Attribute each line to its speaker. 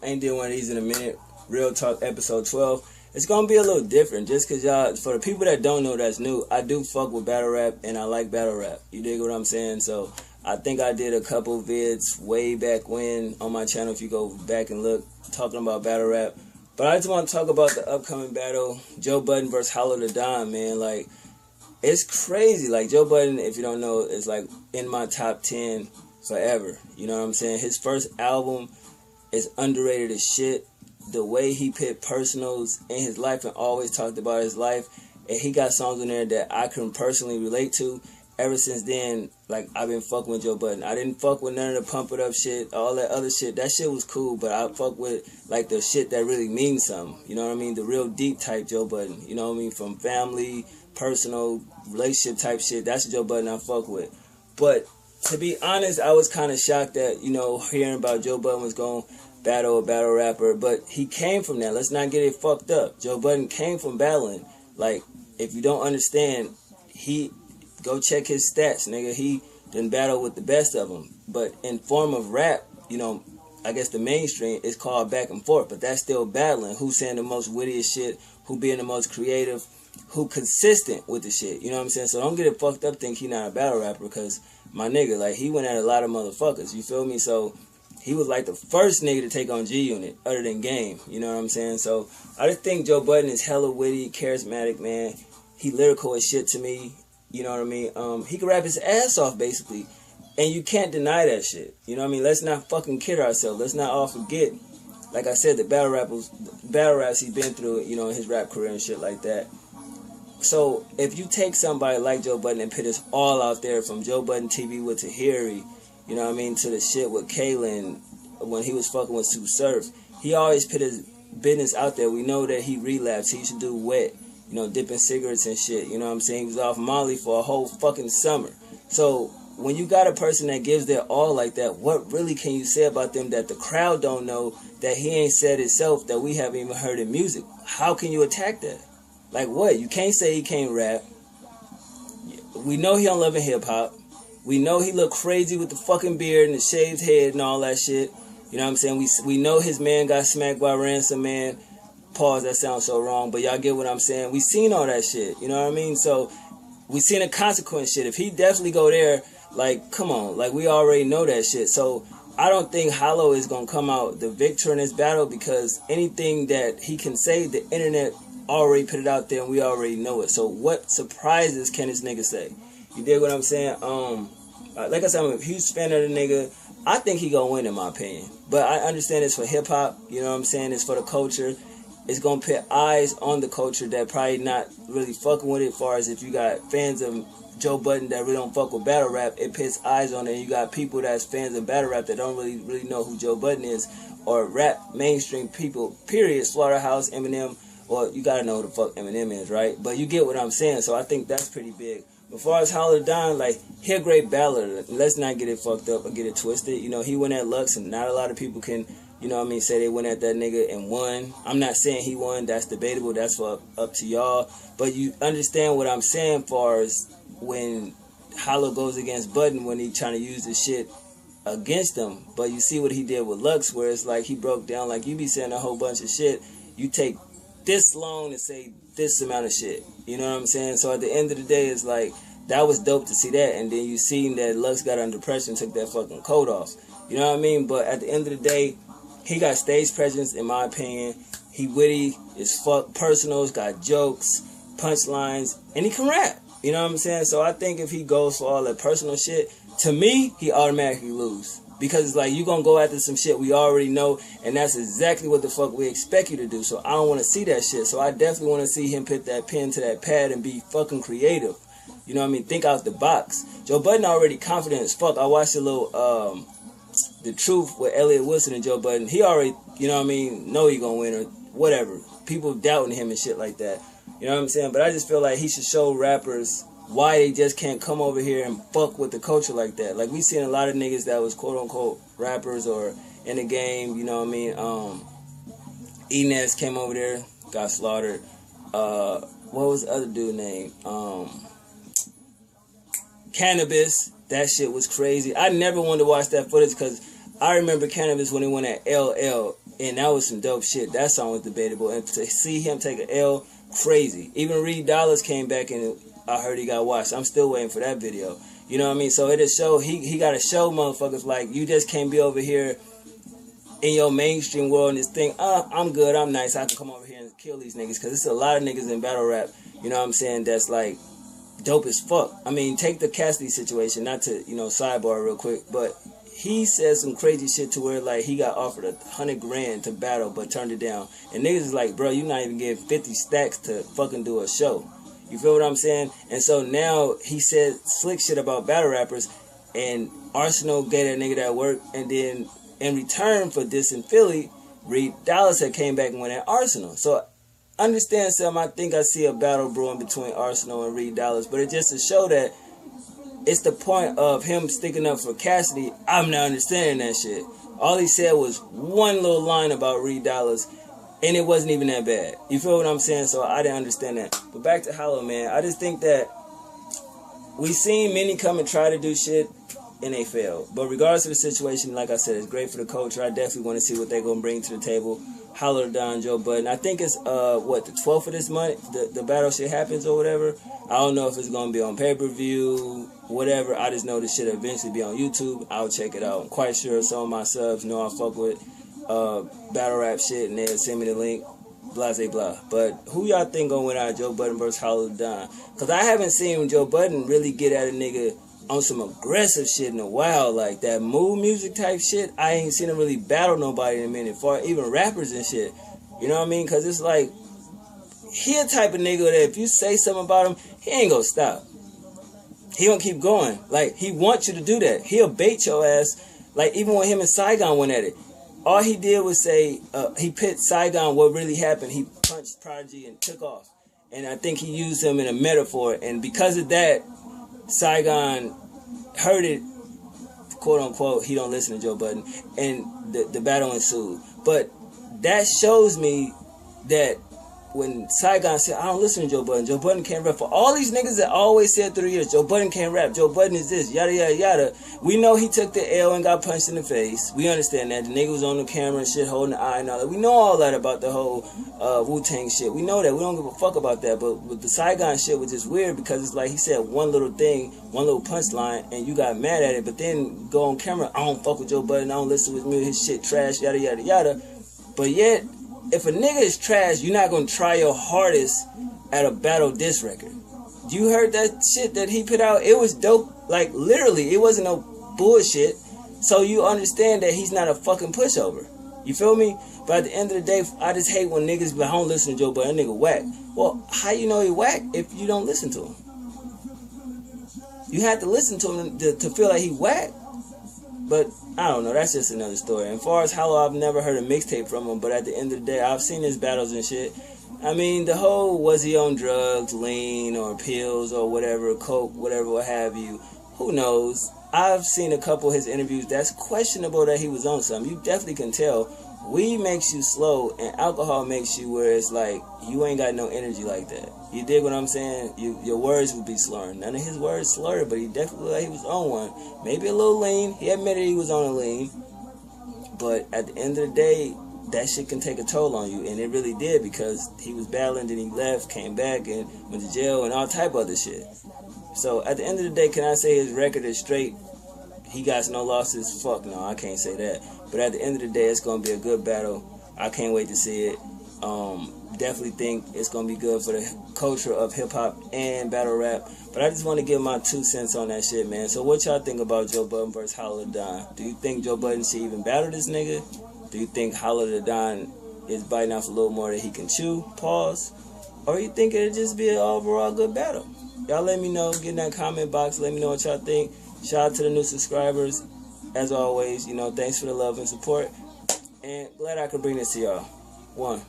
Speaker 1: ain't did one of these in a minute. Real Talk episode 12. It's gonna be a little different, just cause y'all, for the people that don't know that's new, I do fuck with battle rap and I like battle rap. You dig what I'm saying? So I think I did a couple vids way back when on my channel, if you go back and look, talking about battle rap. But I just want to talk about the upcoming battle, Joe Budden versus Hollow the Don, man. Like, it's crazy. Like, Joe Budden, if you don't know, is like in my top 10 forever. You know what I'm saying? His first album is underrated as shit. The way he put personals in his life and always talked about his life, and he got songs in there that I can personally relate to. Ever since then, like, I've been fucking with Joe Budden. I didn't fuck with none of the pump it up shit, all that other shit. That shit was cool, but I fuck with, like, the shit that really means something. You know what I mean? The real deep type Joe Budden. You know what I mean? From family, personal, relationship type shit. That's the Joe Budden I fuck with. But to be honest, I was kind of shocked that, you know, hearing about Joe Budden was going to battle a battle rapper. But he came from that. Let's not get it fucked up. Joe Budden came from battling. Like, if you don't understand, go check his stats, nigga. He done battle with the best of them. But in form of rap, you know, I guess the mainstream is called back and forth. But that's still battling. Who's saying the most wittiest shit? Who being the most creative? Who consistent with the shit? You know what I'm saying? So don't get it fucked up, think he not a battle rapper. Because my nigga, like, he went at a lot of motherfuckers. You feel me? So he was like the first nigga to take on G-Unit other than Game. You know what I'm saying? So I just think Joe Budden is hella witty, charismatic, man. He lyrical as shit to me. You know what I mean? He can rap his ass off, basically. And you can't deny that shit. You know what I mean? Let's not fucking kid ourselves. Let's not all forget, like I said, the battle raps he's been through, you know, in his rap career and shit like that. So if you take somebody like Joe Budden and put us all out there, from Joe Budden TV with Tahiri, you know what I mean, to the shit with Kalen when he was fucking with Sue Surf, he always put his business out there. We know that he relapsed. He used to do wet, you know, dipping cigarettes and shit. You know what I'm saying? He was off Molly for a whole fucking summer. So when you got a person that gives their all like that, what really can you say about them that the crowd don't know, that he ain't said himself, that we haven't even heard in music? How can you attack that? Like, what? You can't say he can't rap. We know he don't love hip hop. We know he look crazy with the fucking beard and the shaved head and all that shit. You know what I'm saying? We know his man got smacked by Ransom Man. Pause, that sounds so wrong, but y'all get what I'm saying. We seen all that shit, you know what I mean? So we seen the consequence shit. If he definitely go there, like, come on, like, we already know that shit. So I don't think Hollow is gonna come out the victor in this battle, because anything that he can say, the internet already put it out there and we already know it. So what surprises can this nigga say? You dig what I'm saying? Like I said, I'm a huge fan of the nigga. I think he gonna win, in my opinion. But I understand it's for hip hop. You know what I'm saying? It's for the culture. It's gonna put eyes on the culture that probably not really fucking with it. As far as if you got fans of Joe Budden that really don't fuck with battle rap, it puts eyes on it. And you got people that's fans of battle rap that don't really know who Joe Budden is, or rap mainstream people. Period. Slaughterhouse, Eminem. Well, you gotta know who the fuck Eminem is, right? But you get what I'm saying. So I think that's pretty big. As far as Hollow Don, like, he a great battler. Let's not get it fucked up or get it twisted. You know, he went at Lux, and not a lot of people can, you know what I mean, say they went at that nigga and won. I'm not saying he won. That's debatable. That's up to y'all. But you understand what I'm saying, far as when Hollow goes against Budden, when he trying to use this shit against him. But you see what he did with Lux, where it's like he broke down, like, you be saying a whole bunch of shit. You take this long to say this amount of shit. You know what I'm saying? So at the end of the day, it's like, that was dope to see that. And then you seen that Lux got under pressure and took that fucking coat off. You know what I mean? But at the end of the day, he got stage presence, in my opinion. He witty as fuck, personals, got jokes, punchlines, and he can rap. You know what I'm saying? So I think if he goes for all that personal shit, to me, he automatically lose. Because it's like, you gonna go after some shit we already know, and that's exactly what the fuck we expect you to do. So I don't want to see that shit. So I definitely want to see him put that pen to that pad and be fucking creative. You know what I mean? Think out the box. Joe Budden already confident as fuck. I watched a little The Truth with Elliot Wilson and Joe Budden. He already, you know what I mean, know he gonna win or whatever. People doubting him and shit like that. You know what I'm saying? But I just feel like he should show rappers why they just can't come over here and fuck with the culture like that. Like, we seen a lot of niggas that was quote-unquote rappers or in the game, you know what I mean? Enes came over there, got slaughtered. What was the other dude's name? Cannabis. That shit was crazy. I never wanted to watch that footage because I remember Cannabis when he went at LL, and that was some dope shit. That song was debatable, and to see him take an L, crazy. Even Reed Dollaz came back, and I heard he got watched. I'm still waiting for that video. You know what I mean? So it'll show, he got to show motherfuckers like, you just can't be over here in your mainstream world and just think, I'm good, I'm nice, I can come over here and kill these niggas. Because there's a lot of niggas in battle rap, you know what I'm saying, that's like dope as fuck. I mean, take the Cassidy situation, not to, sidebar real quick, but he said some crazy shit to where like he got offered $100 grand to battle but turned it down. And niggas is like, bro, you not even getting 50 stacks to fucking do a show. You feel what I'm saying? And so now he said slick shit about battle rappers, and Arsenal gave that nigga that work, and then in return for this in Philly, Reed Dollaz had came back and went at Arsenal. So understand something, I think I see a battle brewing between Arsenal and Reed Dollaz, but it just to show that it's the point of him sticking up for Cassidy. I'm not understanding that shit. All he said was one little line about Reed Dollaz, and it wasn't even that bad. You feel what I'm saying? So I didn't understand that. But back to Hollow, man. I just think that we seen many come and try to do shit, and they fail. But regardless of the situation, like I said, it's great for the culture. I definitely want to see what they're going to bring to the table. Hollow Don, Joe Budden. I think it's, the 12th of this month, the battle shit happens or whatever. I don't know if it's going to be on pay-per-view, whatever. I just know this shit will eventually be on YouTube. I'll check it out. I'm quite sure some of my subs know I fuck with battle rap shit, and they'll send me the link, blah, blah, blah. But who y'all think going to win out, Joe Budden versus Hollow Don? Because I haven't seen Joe Budden really get at a nigga on some aggressive shit in a while, like that mood music type shit. I ain't seen him really battle nobody in a minute, for even rappers and shit. You know what I mean? Because it's like, he a type of nigga that if you say something about him, he ain't gonna stop. He gonna keep going. Like, he wants you to do that. He'll bait your ass. Like, even when him and Saigon went at it, all he did was say, he pit Saigon what really happened. He punched Prodigy and took off. And I think he used him in a metaphor. And because of that, Saigon heard it, quote unquote. He don't listen to Joe Budden, and the battle ensued. But that shows me that when Saigon said, I don't listen to Joe Budden can't rap. For all these niggas that always said through the years, Joe Budden can't rap, Joe Budden is this, yada, yada, yada. We know he took the L and got punched in the face. We understand that. The nigga was on the camera and shit, holding the eye and all that. We know all that about the whole Wu-Tang shit. We know that. We don't give a fuck about that. But with the Saigon shit was just weird, because it's like he said one little thing, one little punchline, and you got mad at it. But then go on camera, I don't fuck with Joe Budden, I don't listen to his music, his shit trash, yada, yada, yada. But yet, if a nigga is trash, you're not gonna try your hardest at a battle diss record. You heard that shit that he put out? It was dope. Like, literally, it wasn't no bullshit. So you understand that he's not a fucking pushover. You feel me? But at the end of the day, I just hate when niggas be like, I don't listen to Joe Budden, that nigga whack. Well, how you know he whack if you don't listen to him? You have to listen to him to feel like he whack. But I don't know, that's just another story. And as far as Hollow, I've never heard a mixtape from him, but at the end of the day, I've seen his battles and shit. I mean, the whole, was he on drugs, lean, or pills, or whatever, coke, whatever, what have you, who knows? I've seen a couple of his interviews that's questionable that he was on something. You definitely can tell. Weed makes you slow, and alcohol makes you where it's like, you ain't got no energy like that. You dig what I'm saying? Your words would be slurring. None of his words slurred, but he definitely looked like he was on one. Maybe a little lean. He admitted he was on a lean. But at the end of the day, that shit can take a toll on you. And it really did, because he was battling, then he left, came back, and went to jail, and all type of other shit. So at the end of the day, can I say his record is straight? He got no losses? Fuck no, I can't say that. But at the end of the day, it's going to be a good battle. I can't wait to see it. Definitely think it's going to be good for the culture of hip-hop and battle rap. But I just want to give my 2 cents on that shit, man. So what y'all think about Joe Budden versus Hollow Da Don? Do you think Joe Budden should even battle this nigga? Do you think Hollow Da Don is biting off a little more that he can chew? Pause. Or you think it'll just be an overall good battle? Y'all let me know. Get in that comment box. Let me know what y'all think. Shout out to the new subscribers. As always, thanks for the love and support. And glad I could bring this to y'all. 1.